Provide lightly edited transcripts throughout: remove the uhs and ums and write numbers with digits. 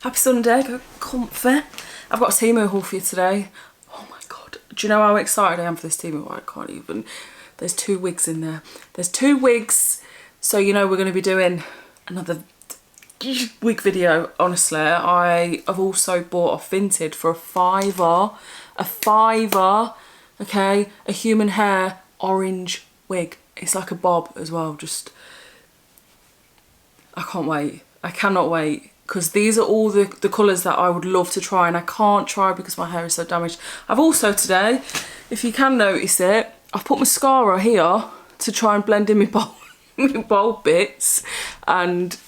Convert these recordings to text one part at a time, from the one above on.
Happy Sunday, go comfy. I've got a Temu haul for you today. Oh my god, do you know how excited I am for this Temu haul? I can't even. There's 2 wigs in there. There's 2 wigs, so you know we're going to be doing another wig video. Honestly, I have also bought off Vinted for a £5. A £5, okay? A human hair orange wig. It's like a bob as well, just... I can't wait. I cannot wait. Because these are all the colours that I would love to try, and I can't try because my hair is so damaged. I've also today, if you can notice it, I've put mascara here to try and blend in my bold bits, and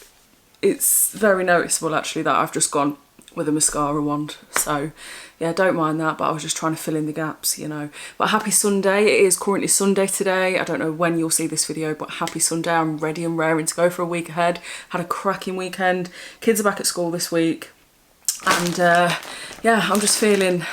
it's very noticeable actually that I've just gone with a mascara wand. So yeah, don't mind that, but I was just trying to fill in the gaps, you know. But happy Sunday. It is currently Sunday today. I don't know when you'll see this video, but happy Sunday. I'm ready and raring to go for a week ahead. Had a cracking weekend. Kids are back at school this week, and yeah, I'm just feeling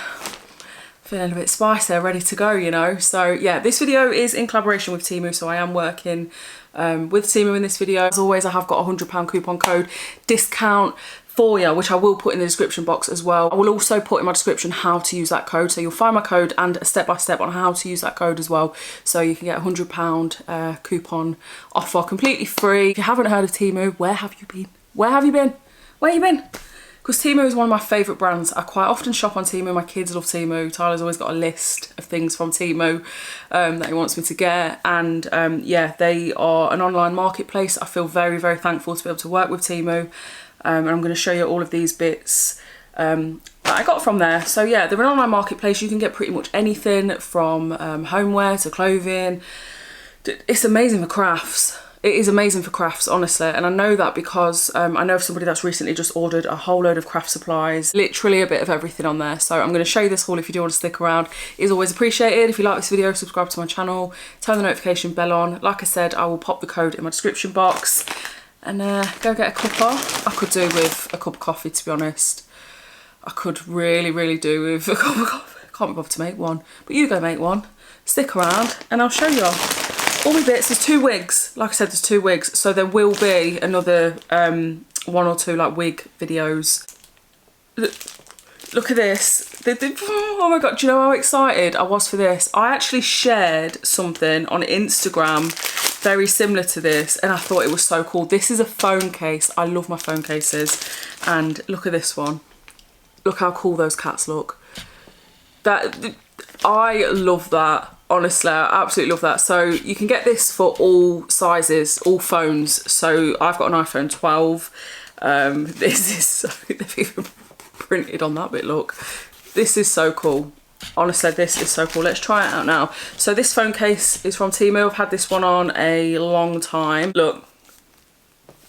a bit spicy, ready to go, you know. So yeah, this video is in collaboration with Temu, so I am working with Temu in this video. As always, I have got a £100 coupon code discount for you, which I will put in the description box as well. I will also put in my description how to use that code, so you'll find my code and a step-by-step on how to use that code as well, so you can get a £100 coupon offer completely free. If you haven't heard of Temu, where have you been? Where have you been? Where you been? Because Temu is one of my favourite brands. I quite often shop on Temu. My kids love Temu. Tyler's always got a list of things from Temu that he wants me to get. And yeah, they are an online marketplace. I feel very, very thankful to be able to work with Temu. And I'm going to show you all of these bits that I got from there. So yeah, they're an online marketplace. You can get pretty much anything from homeware to clothing. It's amazing for crafts. It is amazing for crafts, honestly, and I know that because I know of somebody that's recently just ordered a whole load of craft supplies, literally a bit of everything on there. So I'm going to show you this haul. If you do want to stick around, it is always appreciated. If you like this video, subscribe to my channel, turn the notification bell on. Like I said, I will pop the code in my description box, and go get a cuppa. I could do with a cup of coffee, to be honest. I could really do with a cup of coffee. I can't be bothered to make one, but you go make one. Stick around and I'll show you all my bits. There's 2 wigs. Like I said, there's 2 wigs, so there will be another 1 or 2 like wig videos. Look at this. Oh my god, do you know how excited I was for this? I actually shared something on Instagram very similar to this, and I thought it was so cool. This is a phone case. I love my phone cases, and look at this one. Look how cool those cats look. I love that. Honestly, I absolutely love that. So you can get this for all sizes, all phones. So I've got an iPhone 12. This is so, they've even printed on that bit, look. This is so cool. Honestly, this is so cool. Let's try it out now. So this phone case is from Temu. I've had this one on a long time. Look,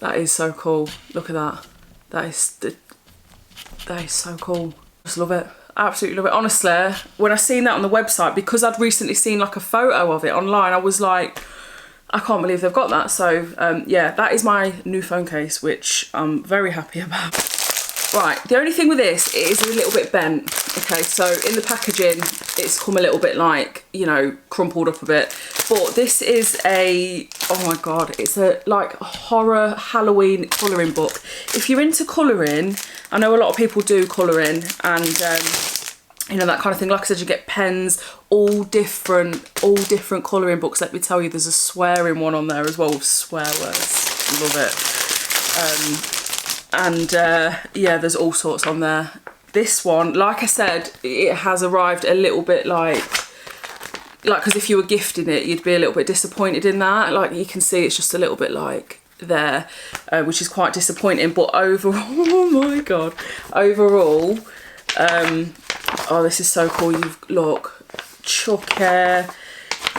that is so cool. Look at that. That is so cool. Just love it. Absolutely love it. Honestly, when I seen that on the website, because I'd recently seen like a photo of it online, I was like, I can't believe they've got that. So yeah, that is my new phone case, which I'm very happy about. Right, the only thing with this, it is a little bit bent. Okay, so in the packaging, it's come a little bit like, you know, crumpled up a bit. But this is a, oh my god, it's a like horror Halloween colouring book. If you're into colouring, I know a lot of people do colouring and you know, that kind of thing. Like I said, you get pens, all different colouring books. Let me tell you, there's a swearing one on there as well with swear words. Love it. And yeah, there's all sorts on there. This one, like I said, it has arrived a little bit like because if you were gifting it, you'd be a little bit disappointed in that. Like you can see, it's just a little bit like there, which is quite disappointing. But overall, oh my god, overall, oh, this is so cool. Look, Chucky,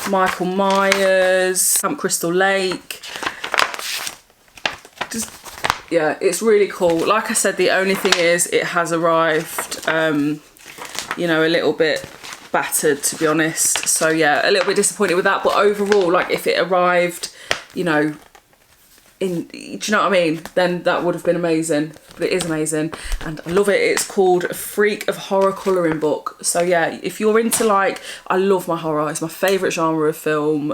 Michael Myers, Camp Crystal Lake. Just, yeah, it's really cool. Like I said, the only thing is it has arrived, you know, a little bit battered, to be honest. So yeah, a little bit disappointed with that. But overall, like if it arrived, you know, do you know what I mean? Then that would have been amazing. But it is amazing and I love it. It's called A Freak of Horror Colouring Book. So yeah, if you're into like, I love my horror. It's my favourite genre of film.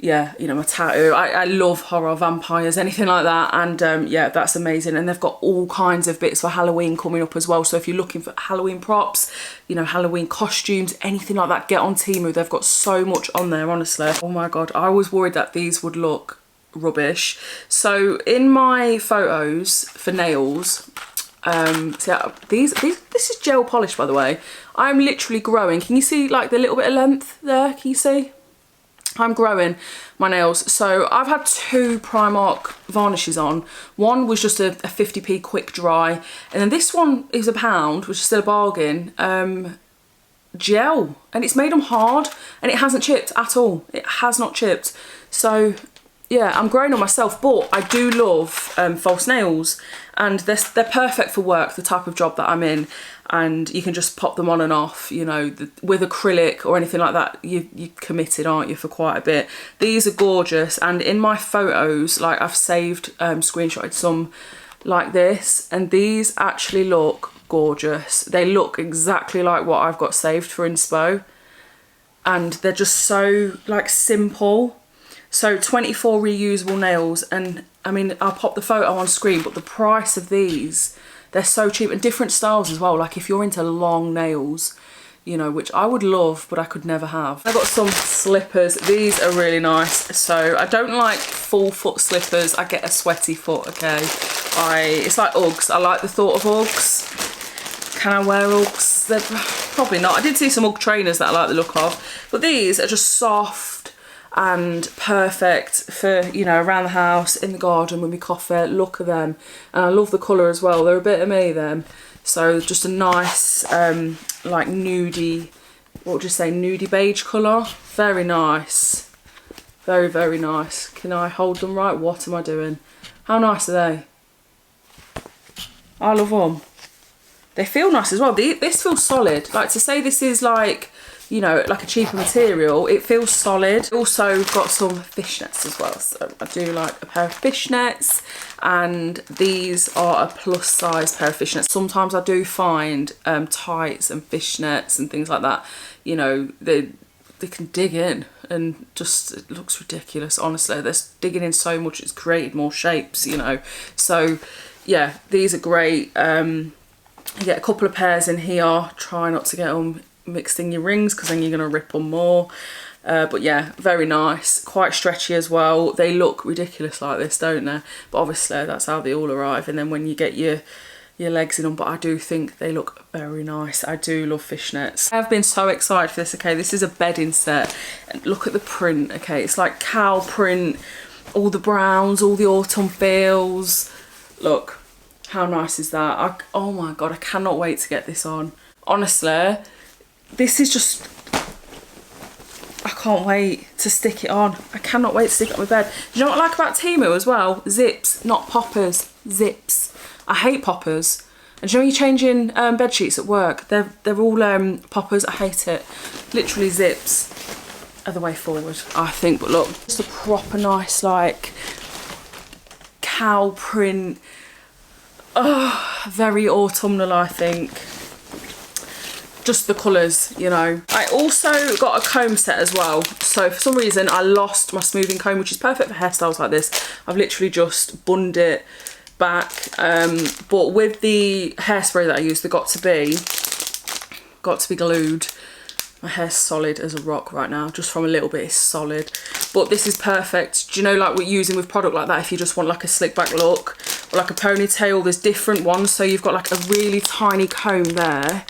yeah, you know, my tattoo. I love horror, vampires, anything like that. And yeah, that's amazing. And they've got all kinds of bits for Halloween coming up as well. So if you're looking for Halloween props, you know, Halloween costumes, anything like that, get on Temu. They've got so much on there, honestly. Oh my God, I was worried that these would look rubbish. So in my photos for nails, so this is gel polish, by the way. I'm literally growing. Can you see like the little bit of length there? Can you see? I'm growing my nails. So I've had 2 Primark varnishes on. One was just a 50p quick dry, and then this one is £1, which is still a bargain. Gel, and it's made them hard, and it hasn't chipped at all. It has not chipped. So yeah, I'm growing on myself, but I do love false nails, and they're perfect for work, the type of job that I'm in, and you can just pop them on and off, you know, with acrylic or anything like that. You're committed, aren't you, for quite a bit. These are gorgeous, and in my photos, like I've saved, screenshotted some like this, and these actually look gorgeous. They look exactly like what I've got saved for inspo, and they're just so like simple. So 24 reusable nails, and I mean, I'll pop the photo on screen, but the price of these, they're so cheap, and different styles as well. Like if you're into long nails, you know, which I would love, but I could never have. I've got some slippers. These are really nice. So I don't like full foot slippers. I get a sweaty foot, okay? It's like Uggs. I like the thought of Uggs. Can I wear Uggs? They're probably not. I did see some Ugg trainers that I like the look of, but these are just soft and perfect for, you know, around the house, in the garden with my coffee. Look at them, and I love the colour as well. They're a bit of me, them. So just a nice like nudie, what would you say, nudie beige colour. Very nice, very, very nice. Can I hold them right? What am I doing? How nice are they? I love them. They feel nice as well. This feels solid. Like, to say this is like, you know, like a cheaper material, it feels solid. Also got some fishnets as well, so I do like a pair of fishnets, and these are a plus size pair of fishnets. Sometimes I do find tights and fishnets and things like that, you know, they can dig in, and just, it looks ridiculous, honestly. They're digging in so much, it's created more shapes, you know. So yeah, these are great. You get a couple of pairs in here. Try not to get them mixed in your rings, because then you're going to rip them more. But yeah, very nice, quite stretchy as well. They look ridiculous like this, don't they? But obviously that's how they all arrive, and then when you get your legs in them. But I do think they look very nice. I do love fishnets. I've been so excited for this. Okay, this is a bedding set, and look at the print. Okay, it's like cow print, all the browns, all the autumn feels. Look, how nice is that? Oh my God, I cannot wait to get this on. Honestly, this is just, I can't wait to stick it on. I cannot wait to stick it on my bed. Do you know what I like about Temu as well? Zips, not poppers, zips. I hate poppers. And do you know when you're changing bed sheets at work, they're all poppers. I hate it. Literally zips are the way forward, I think. But look, just a proper nice like cow print. Oh, very autumnal, I think. Just the colours, you know. I also got a comb set as well. So for some reason I lost my smoothing comb, which is perfect for hairstyles like this. I've literally just bunned it back. But with the hairspray that I used, they got to be glued. My hair's solid as a rock right now. Just from a little bit, it's solid. But this is perfect. Do you know, like we're using with product like that, if you just want like a slick back look or like a ponytail, there's different ones. So you've got like a really tiny comb there,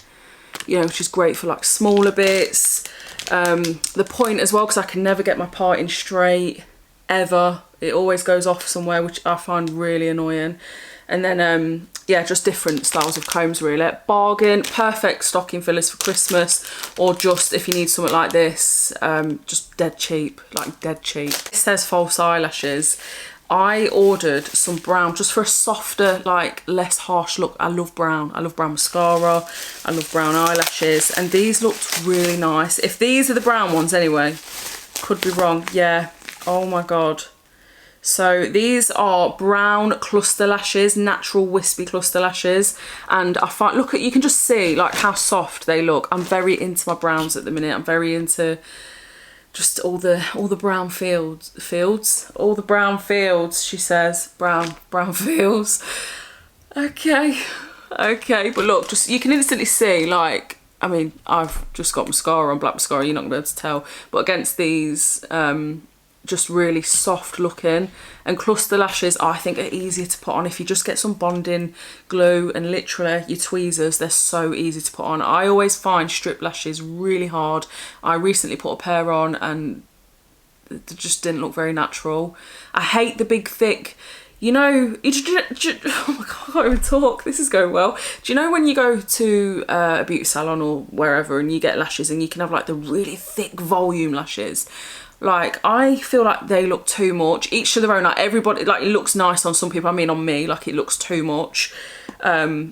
you know, which is great for like smaller bits. The point as well, because I can never get my parting straight ever. It always goes off somewhere, which I find really annoying. And then yeah, just different styles of combs really. Bargain, perfect stocking fillers for Christmas, or just if you need something like this, just dead cheap, like dead cheap. It says false eyelashes. I ordered some brown just for a softer, like less harsh look. I love brown. I love brown mascara. I love brown eyelashes, and these looked really nice. If these are the brown ones anyway, could be wrong. Yeah. Oh my God. So these are brown cluster lashes, natural wispy cluster lashes, and I find, look at, you can just see like how soft they look. I'm very into my browns at the minute. I'm very into just all the brown fields, all the brown fields, she says, brown fields. Okay, but look, just you can instantly see, like, I mean, I've just got mascara on, black mascara, you're not gonna be able to tell, but against these, just really soft looking, and cluster lashes I think are easier to put on if you just get some bonding glue and literally your tweezers. They're so easy to put on. I always find strip lashes really hard. I recently put a pair on and they just didn't look very natural. I hate the big thick, you know, oh my god, I can't even talk, this is going well. Do you know when you go to a beauty salon or wherever and you get lashes and you can have like the really thick volume lashes? Like, I feel like they look too much. Each to their own, like everybody, like it looks nice on some people, I mean on me, like it looks too much. I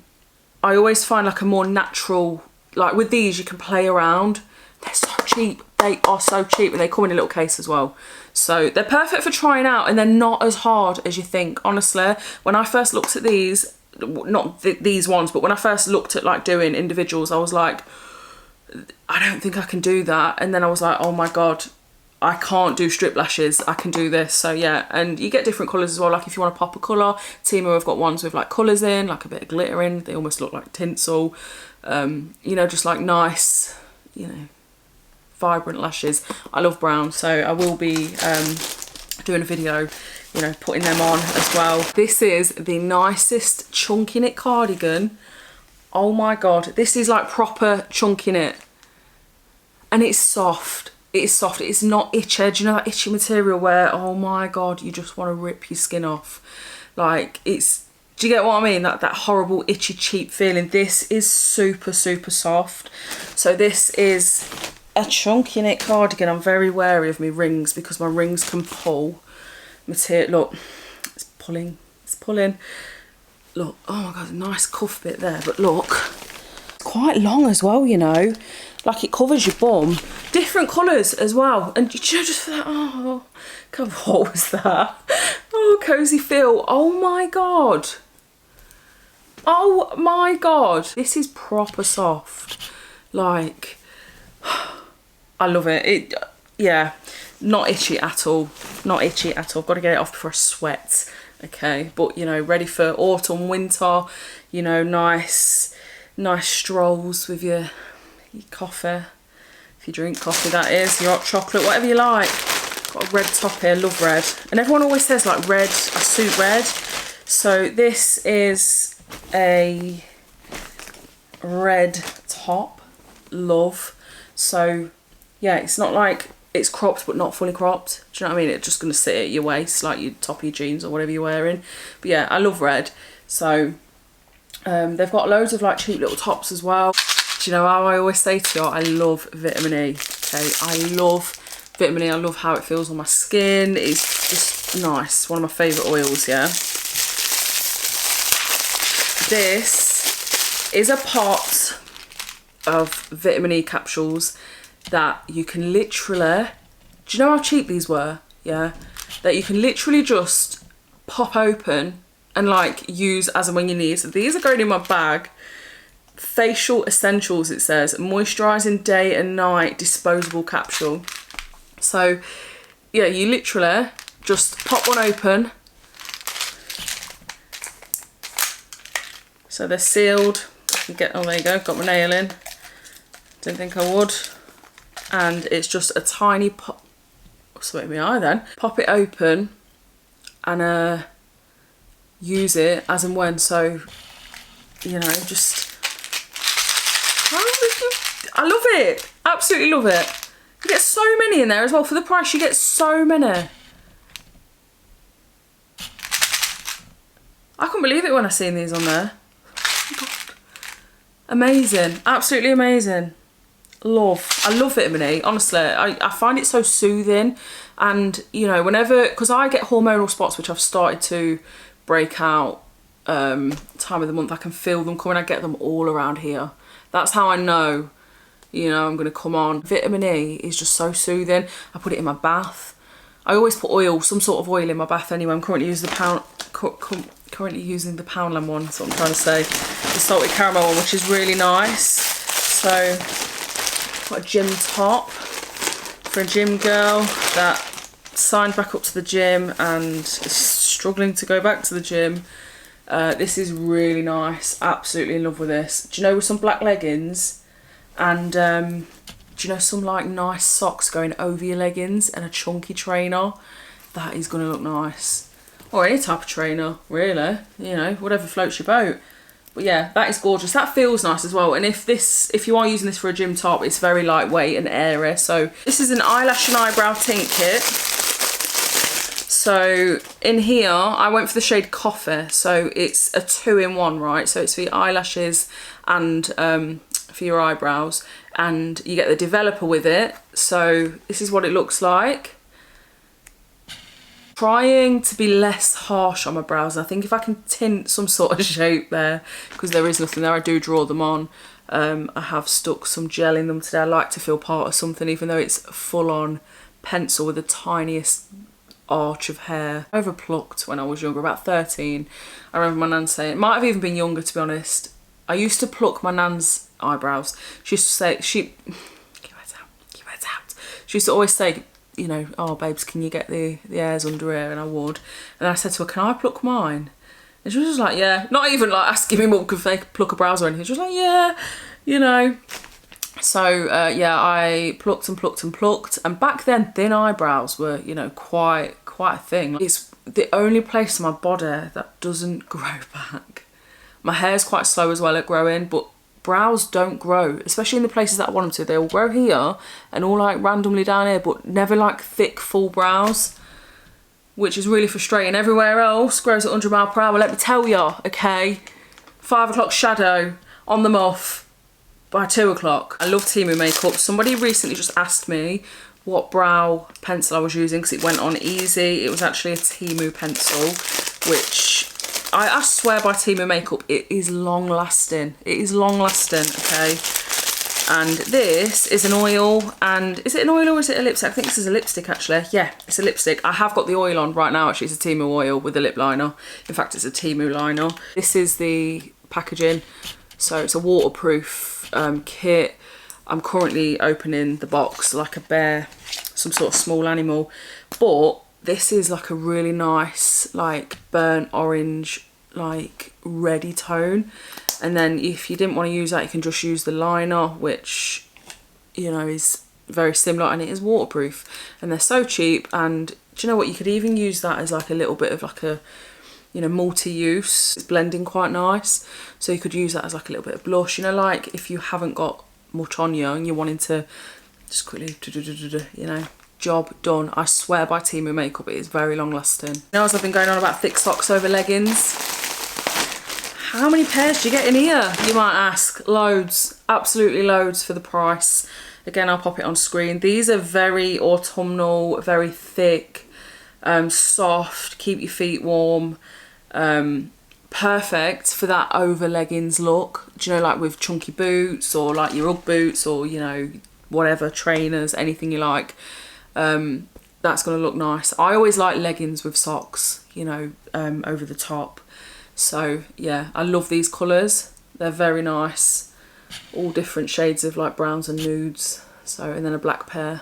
always find like a more natural, like with these you can play around. They're so cheap, they are so cheap, and they come in a little case as well. So they're perfect for trying out, and they're not as hard as you think, honestly. When I first looked at these, not these ones, but when I first looked at like doing individuals, I was like, I don't think I can do that. And then I was like, oh my god, I can't do strip lashes, I can do this. So yeah, and you get different colours as well, like if you want to pop a colour, Temu have got ones with like colours in, like a bit of glitter in, they almost look like tinsel, you know, just like nice, you know, vibrant lashes. I love brown, so I will be doing a video, you know, putting them on as well. This is the nicest chunky knit cardigan. Oh my god, this is like proper chunky knit, and it's soft. It is soft, it's not itchy. Do you know that itchy material where, oh my god, you just want to rip your skin off? Like, it's, do you get what I mean? That horrible itchy cheap feeling. This is super, super soft. So this is a chunky knit cardigan. I'm very wary of my rings because my rings can pull material. Look, it's pulling, it's pulling. Look, oh my god, nice cuff bit there, but look, it's quite long as well, you know. Like it covers your bum. Different colours as well. And you know, just for that, oh, God, what was that? Oh, cozy feel. Oh my god. Oh my god. This is proper soft. Like, I love it. Yeah, not itchy at all. Not itchy at all. Got to get it off before I sweat. Okay, but you know, ready for autumn, winter, you know, nice strolls with your coffee, if you drink coffee that is, your hot chocolate, whatever you like. Got a red top here, love red. And everyone always says like red, I suit red. So this is a red top, love. So yeah, it's not like it's cropped but not fully cropped. Do you know what I mean? It's just going to sit at your waist like your top of your jeans or whatever you're wearing. But yeah, I love red. So they've got loads of like cheap little tops as well. Do you know how I always say to you, I love vitamin E, okay? I love vitamin E, I love how it feels on my skin. It's just nice, one of my favourite oils, yeah? This is a pot of vitamin E capsules that you can literally, do you know how cheap these were? Yeah, that you can literally just pop open and like use as and when you need. So these are going in my bag. Facial Essentials, it says, moisturising day and night disposable capsule. So yeah, you literally just pop one open. So they're sealed. You get, oh there you go, got my nail in. Didn't think I would. And it's just a tiny pop. Sweat my eye then. Pop it open and use it as and when. So you know, just, I love it, absolutely love it. You get so many in there as well. For the price you get so many. I couldn't believe it when I seen these on there. Amazing, absolutely amazing. Love, I love vitamin E, honestly. I find it so soothing, and you know, whenever, because I get hormonal spots which I've started to break out time of the month, I can feel them coming. I get them all around here. That's how I know, you know, I'm going to come on. Vitamin E is just so soothing. I put it in my bath. I always put oil, some sort of oil in my bath anyway. I'm currently using the Poundland one, that's what I'm trying to say. The salted caramel one, which is really nice. So, got a gym top. for a gym girl that signed back up to the gym and is struggling to go back to the gym. This is really nice. Absolutely in love with this. Do you know, with some black leggings and do you know, some like nice socks going over your leggings and a chunky trainer, that is going to look nice. Or any type of trainer, really. You know, whatever floats your boat. But yeah, that is gorgeous. That feels nice as well. And if you are using this for a gym top, it's very lightweight and airy. So this is an eyelash and eyebrow tint kit. So in here, I went for the shade Coffee. So it's a 2-in-1, right? So it's for your eyelashes and for your eyebrows. And you get the developer with it. So this is what it looks like. Trying to be less harsh on my brows. I think if I can tint some sort of shape there, because there is nothing there, I do draw them on. I have stuck some gel in them today. I like to feel part of something, even though it's full on pencil with the tiniest arch of hair. I overplucked when I was younger, about 13. I remember my nan saying, it might have even been younger to be honest. I used to pluck my nan's eyebrows. She used to say, keep it out. She used to always say, you know, oh babes, can you get the hairs under here? And I would. And I said to her, can I pluck mine? And she was just like, yeah. Not even like asking me what could they pluck a brows or anything. She was like, yeah, you know. So yeah, I plucked and plucked and plucked. And back then, thin eyebrows were, you know, quite a thing. It's the only place on my body that doesn't grow back. My hair's quite slow as well at growing, but brows don't grow, especially in the places that I want them to. They'll grow here and all like randomly down here, but never like thick full brows, which is really frustrating. Everywhere else grows at 100 miles per hour, let me tell you, okay? 5 o'clock shadow on the muff by 2 o'clock. I love Temu makeup. Somebody recently just asked me what brow pencil I was using because it went on easy. It was actually a Temu pencil, which I swear by Temu makeup, it is long lasting. It is long lasting, okay? And this is an oil, and is it an oil or is it a lipstick? I think this is a lipstick actually. Yeah, it's a lipstick. I have got the oil on right now actually. It's a Temu oil with a lip liner. In fact, it's a Temu liner. This is the packaging. So it's a waterproof kit. I'm currently opening the box like a bear, some sort of small animal. But this is like a really nice, like burnt orange, like reddy tone. And then if you didn't want to use that, you can just use the liner, which, you know, is very similar, and it is waterproof. And they're so cheap. And do you know what? You could even use that as like a little bit of like a, you know, multi-use. It's blending quite nice. So you could use that as like a little bit of blush. You know, like if you haven't got much on you and you're wanting to just quickly, you know, job done. I swear by Temu makeup, it is very long lasting. Now, as I've been going on about thick socks over leggings, how many pairs do you get in here, you might ask? Loads, absolutely loads for the price. Again, I'll pop it on screen. These are very autumnal, very thick, soft, keep your feet warm, perfect for that over leggings look. Do you know, like with chunky boots or like your Ugg boots or, you know, whatever, trainers, anything you like. That's going to look nice. I always like leggings with socks, you know, over the top. So yeah, I love these colours. They're very nice. All different shades of like browns and nudes. So, and then a black pair,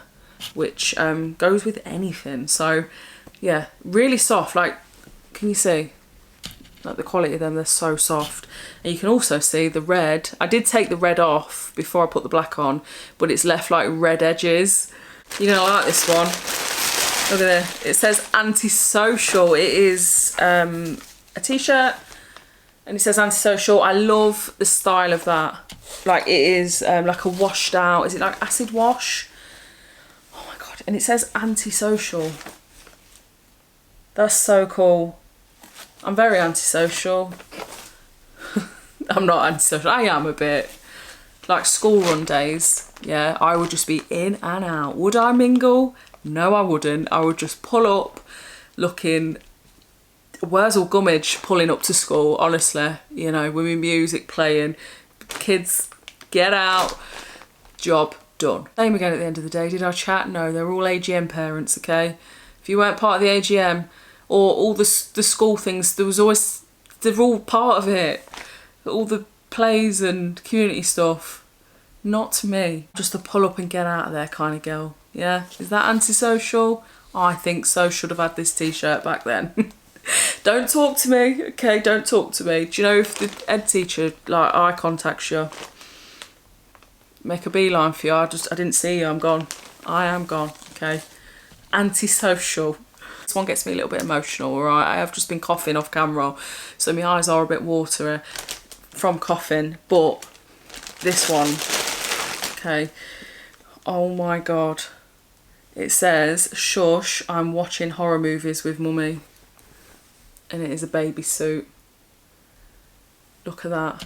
which goes with anything. So yeah, really soft. Like, can you see? Like the quality of them, they're so soft. And you can also see the red. I did take the red off before I put the black on, but it's left like red edges. You're gonna like this one. Look at it. It says Antisocial. It is a t-shirt and it says Antisocial. I love the style of that. Like it is like a washed out, is it like acid wash? Oh my god. And it says Antisocial. That's so cool. I'm very antisocial. I'm not antisocial. I am a bit. Like school run days, yeah, I would just be in and out. Would I mingle? No, I wouldn't. I would just pull up looking Wurzel Gummidge pulling up to school, honestly. You know, with my music playing. Kids, get out. Job done. Same again at the end of the day. Did I chat? No, they're all AGM parents, okay? If you weren't part of the AGM or all the school things, there was always, they're all part of it. All the plays and community stuff. Not to me. Just a pull up and get out of there kind of girl. Yeah, is that Antisocial? I think so. Should have had this t-shirt back then. Don't talk to me, okay? Don't talk to me. Do you know if the ed teacher like eye contacts you, make a beeline for you? I didn't see you. I'm gone. I am gone. Okay. Antisocial. This one gets me a little bit emotional. All right. I have just been coughing off camera, so my eyes are a bit watery from coughing. But this one, okay. Oh my god. It says, "Shush, I'm watching horror movies with mummy." And it is a baby suit. Look at that.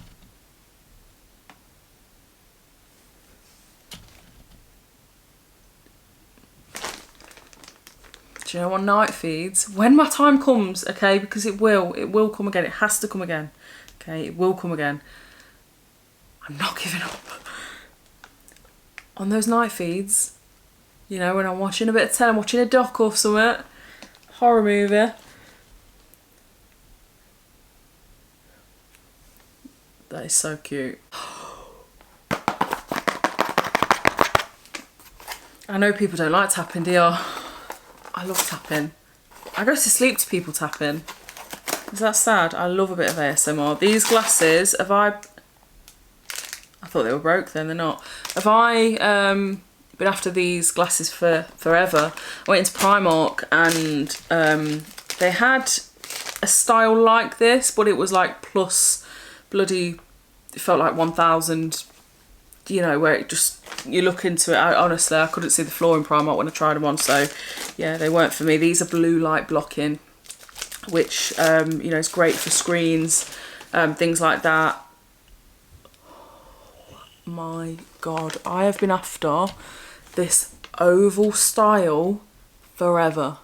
Do you know, on night feeds, when my time comes, okay, because it will come again. It has to come again. Okay, it will come again. I'm not giving up. On those night feeds, you know, when I'm watching a bit of telly, I'm watching a doc or something, horror movie. That is so cute. I know people don't like tapping, do you? I love tapping. I go to sleep to people tapping. Is that sad? I love a bit of ASMR. These glasses, have I thought they were broke then, they're not. Have I been after these glasses for forever? I went into Primark and they had a style like this, but it was like plus bloody, it felt like 1000, you know, where it just, you look into it. Honestly, I couldn't see the floor in Primark when I tried them on, so yeah, they weren't for me. These are blue light blocking, which you know, is great for screens, things like that. My god, I have been after this oval style forever.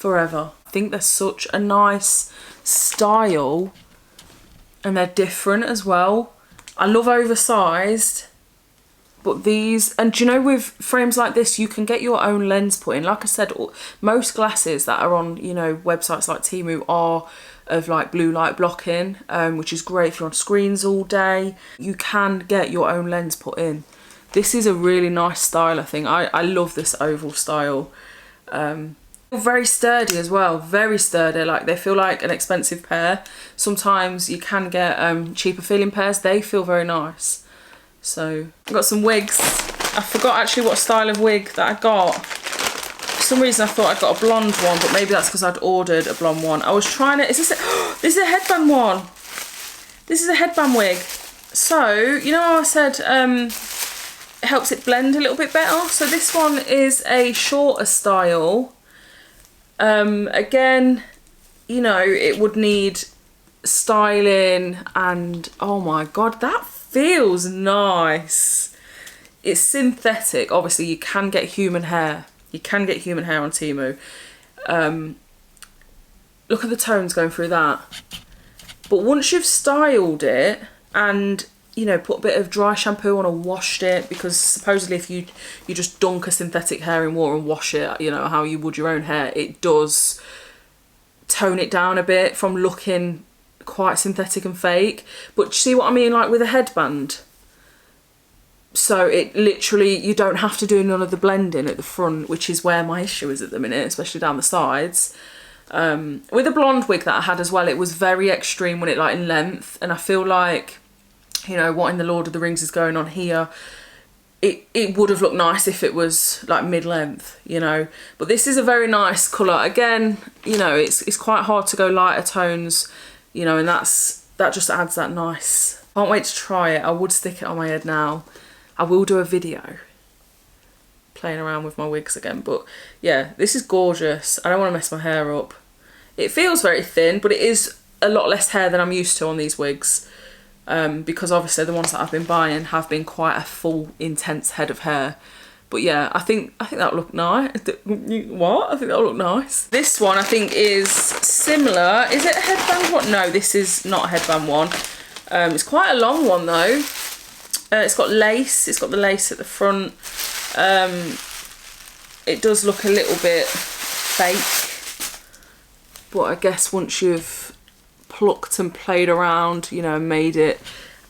I think they're such a nice style, and they're different as well. I love oversized, but these, and do you know, with frames like this, you can get your own lens put in. Like I said, most glasses that are on, you know, websites like Temu are of like blue light blocking, which is great if you're on screens all day. You can get your own lens put in. This is a really nice style, I think. I love this oval style. Very sturdy as well, very sturdy. Like, they feel like an expensive pair. Sometimes you can get cheaper feeling pairs. They feel very nice. So I've got some wigs. I forgot actually what style of wig that I got. For some reason I thought I got a blonde one, but maybe that's because I'd ordered a blonde one. I was trying to, is this this is a headband one. This is a headband wig. So, you know how I said it helps it blend a little bit better? So this one is a shorter style. Again, you know, it would need styling, and oh my god, that feels nice. It's synthetic. Obviously you can get human hair. You can get human hair on Temu. Look at the tones going through that. But once you've styled it and, you know, put a bit of dry shampoo on or washed it, because supposedly if you just dunk a synthetic hair in water and wash it, you know, how you would your own hair, it does tone it down a bit from looking quite synthetic and fake. But see what I mean, like with a headband? So it literally, you don't have to do none of the blending at the front, which is where my issue is at the minute, especially down the sides. With a blonde wig that I had as well, it was very extreme when it like in length, and I feel like, you know, what in the Lord of the Rings is going on here, it would have looked nice if it was like mid-length, you know. But this is a very nice colour. Again, you know, it's quite hard to go lighter tones, you know, and that just adds that nice. Can't wait to try it. I would stick it on my head now. I will do a video playing around with my wigs again, but yeah, this is gorgeous. I don't want to mess my hair up. It feels very thin, but it is a lot less hair than I'm used to on these wigs. Because obviously the ones that I've been buying have been quite a full, intense head of hair. But yeah, I think that'll look nice. What? I think that'll look nice. This one I think is similar. Is it a headband one? No, this is not a headband one. It's quite a long one though. It's got lace. It's got the lace at the front. It does look a little bit fake. But I guess once you've plucked and played around, you know, and made it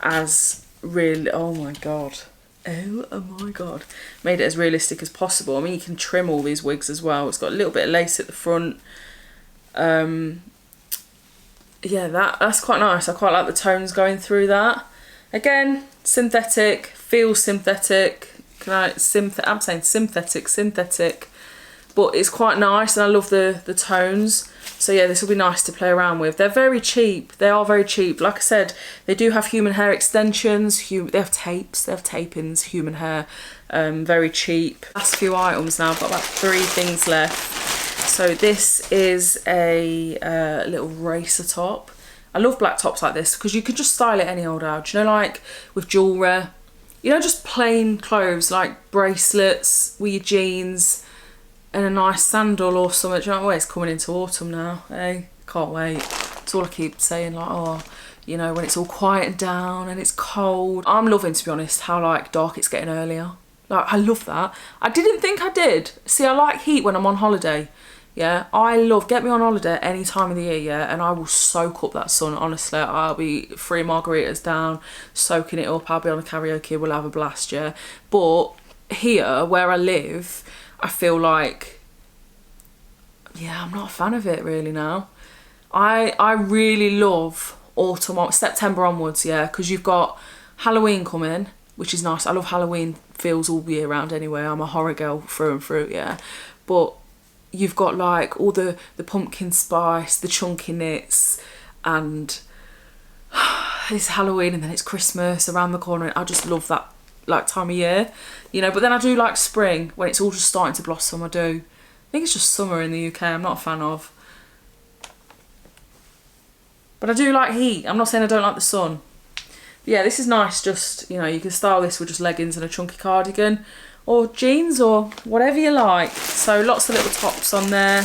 as really, oh my god. Oh my god. Made it as realistic as possible. I mean, you can trim all these wigs as well. It's got a little bit of lace at the front. Yeah, that's quite nice. I quite like the tones going through that. Again, synthetic, feels synthetic. I'm saying synthetic, but it's quite nice and I love the tones. So yeah, this will be nice to play around with. They're very cheap. They are very cheap. Like I said, they do have human hair extensions. They have tapes. They have tape-ins, human hair. Very cheap. Last few items now. I've got about 3 things left. So this is a little racer top. I love black tops like this because you can just style it any old how. Do you know, like with jewellery? You know, just plain clothes like bracelets with your jeans and a nice sandal or something. Do you know what? It's coming into autumn now, eh? Can't wait. It's all I keep saying, like, oh, you know, when it's all quieted down and it's cold. I'm loving, to be honest, how like dark it's getting earlier. Like, I love that. I didn't think I did. See, I like heat when I'm on holiday. Yeah, I love, get me on holiday any time of the year, yeah, and I will soak up that sun, honestly. I'll be 3 margaritas down, soaking it up. I'll be on a karaoke, we'll have a blast, yeah. But here, where I live, I feel like, yeah, I'm not a fan of it really now. I really love autumn, September onwards, yeah, because you've got Halloween coming, which is nice. I love Halloween feels all year round anyway. I'm a horror girl through and through, yeah. But you've got like all the pumpkin spice, the chunky knits, and it's Halloween and then it's Christmas around the corner. I just love that like time of year, you know. But then I do like spring when it's all just starting to blossom. I do. I think it's just summer in the UK. I'm not a fan of. But I do like heat. I'm not saying I don't like the sun. But yeah, this is nice. Just, you know, you can style this with just leggings and a chunky cardigan, or jeans, or whatever you like. So lots of little tops on there,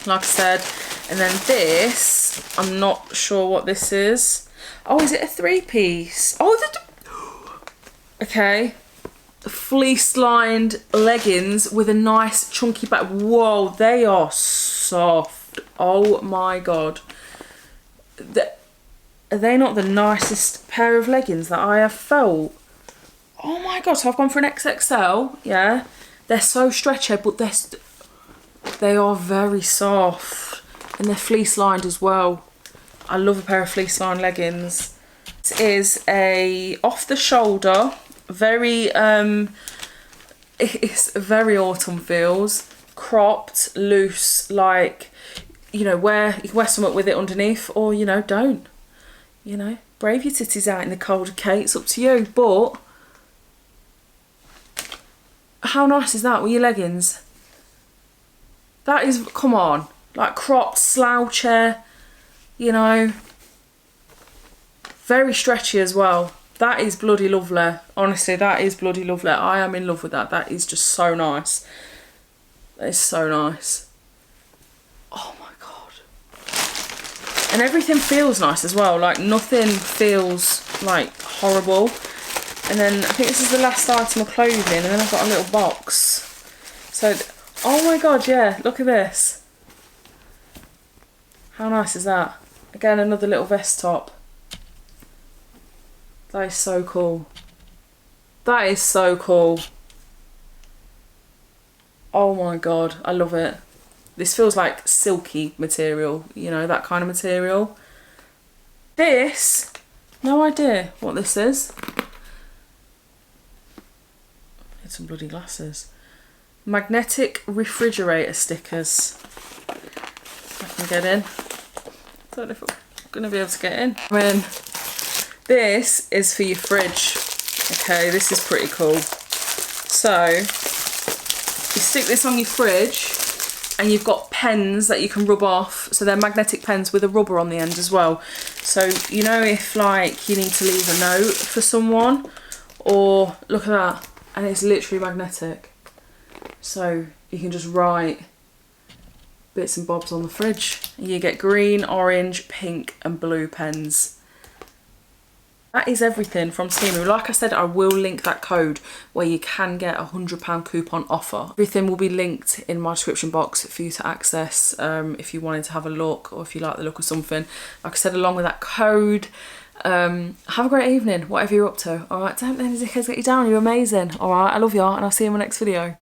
like I said. And then this, I'm not sure what this is. Oh, is it a 3-piece? Oh, okay. Fleece lined leggings with a nice chunky back. Whoa, they are soft. Oh my god. Are they not the nicest pair of leggings that I have felt? Oh my god, so I've gone for an XXL, yeah. They're so stretchy, but they are very soft. And they're fleece lined as well. I love a pair of fleece lined leggings. This is a off the shoulder, very, it's very autumn feels. Cropped, loose, like, you know, you can wear something with it underneath, or, you know, don't. You know, brave your titties out in the cold, Kate, it's up to you, but how nice is that with your leggings? That is, come on, like cropped, sloucher, you know, very stretchy as well. That is bloody lovely. Honestly, that is bloody lovely. I am in love with that. That is just so nice. That is so nice. Oh my god. And everything feels nice as well. Like nothing feels like horrible. And then I think this is the last item of clothing, and then I've got a little box. So, oh my god, yeah, look at this. How nice is that? Again, another little vest top. That is so cool. That is so cool. Oh my god, I love it. This feels like silky material, you know, that kind of material. This, no idea what this is. Need some bloody glasses. Magnetic refrigerator stickers. If I can get in. Don't know if I'm going to be able to get in. I mean, this is for your fridge. Okay, this is pretty cool. So, you stick this on your fridge and you've got pens that you can rub off. So they're magnetic pens with a rubber on the end as well. So, you know, if like you need to leave a note for someone, or look at that, and it's literally magnetic. So you can just write bits and bobs on the fridge. You get green, orange, pink and blue pens. That is everything from Temu. Like I said, I will link that code where you can get a £100 coupon offer. Everything will be linked in my description box for you to access if you wanted to have a look, or if you like the look of something. Like I said, along with that code. Have a great evening, whatever you're up to. All right, don't let any dickheads get you down. You're amazing. All right, I love you, and I'll see you in my next video.